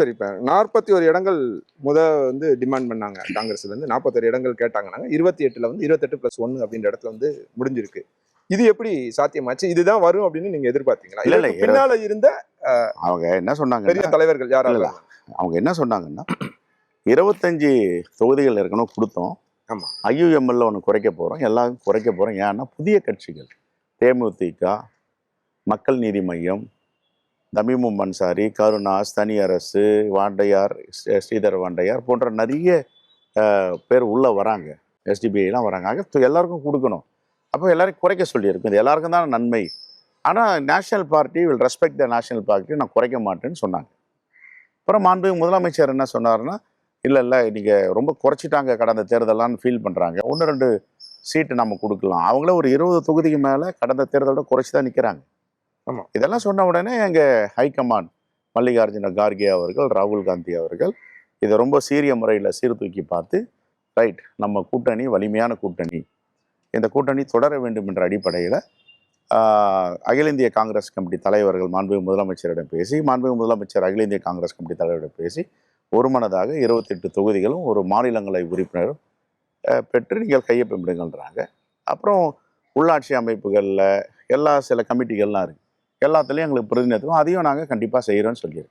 சரி, இப்ப 41 இடங்கள் வந்து டிமாண்ட் பண்ணாங்க. காங்கிரஸ்ல இருந்து 41 இடங்கள் கேட்டாங்கன்னாங்க. 28ல வந்து 28+1 அப்படின்ற இடத்துல வந்து முடிஞ்சிருக்கு. இது எப்படி சாத்தியமாச்சு? இதுதான் வரும் அப்படின்னு நீங்க எதிர்பார்த்தீங்களா? இல்ல இதற்கு பின்னால இருந்த அவங்க என்ன சொன்னாங்கன்னா, பெரிய தலைவர்கள் யாரால? அவங்க என்ன சொன்னாங்கன்னா 25 தொகுதிகள் இருக்கணும் கொடுத்தோம். ஆமா. IUML ஒன்று குறைக்க போறோம், எல்லாம் குறைக்க போறோம். ஏன்னா புதிய கட்சிகள் தேமுதிக, மக்கள் நீதி மையம், தமிமும் அன்சாரி, கருணாஸ், தனி அரசு, வாண்டையார், ஸ்ரீதர் வாண்டையார் போன்ற நிறைய பேர் உள்ள வராங்க. SDBI வராங்க. ஆக எல்லாருக்கும் கொடுக்கணும். அப்போ எல்லாரும் குறைக்க சொல்லியிருக்கும். இது எல்லாருக்கும் தான் நன்மை. ஆனால் national party will respect the national party, நான் குறைக்க மாட்டேன்னு சொன்னாங்க. அப்புறம் மாண்பு முதலமைச்சர் என்ன சொன்னார்னா, இல்லை நீங்கள் ரொம்ப குறைச்சிட்டாங்க கடந்த தேர்தலான்னு ஃபீல் பண்ணுறாங்க. 1-2 சீட்டு நம்ம கொடுக்கலாம். அவங்களே ஒரு 20 தொகுதிக்கு மேலே கடந்த தேர்தலோட குறைச்சி தான் நிற்கிறாங்க. ஆமாம். இதெல்லாம் சொன்ன உடனே எங்கள் ஹைகமாண்ட் மல்லிகார்ஜுன கார்கே அவர்கள், ராகுல் காந்தி அவர்கள் இதை ரொம்ப சீரிய முறையில் சீர்தூக்கி பார்த்து, ரைட், நம்ம கூட்டணி வலிமையான கூட்டணி, இந்த கூட்டணி தொடர வேண்டும் என்ற அடிப்படையில் அகில இந்திய காங்கிரஸ் கமிட்டி தலைவர்கள் மாண்புமிகு முதலமைச்சரிடம் பேசி, மாண்புமிகு முதலமைச்சர் அகில இந்திய காங்கிரஸ் கமிட்டி தலைவரிடம் பேசி ஒருமனதாக 28 தொகுதிகளும் ஒரு மாநிலங்களவை உறுப்பினரும் பெற்று நீங்கள் கையொப்பமிடுங்கன்றாங்க. அப்புறம் உள்ளாட்சி அமைப்புகளில் சில கமிட்டிகள்லாம் இருக்குது, எல்லாத்துலேயும் எங்களுக்கு பிரதிநிதித்துவம், அதையும் நாங்கள் கண்டிப்பாக செய்கிறோன்னு சொல்லியிருக்கோம்.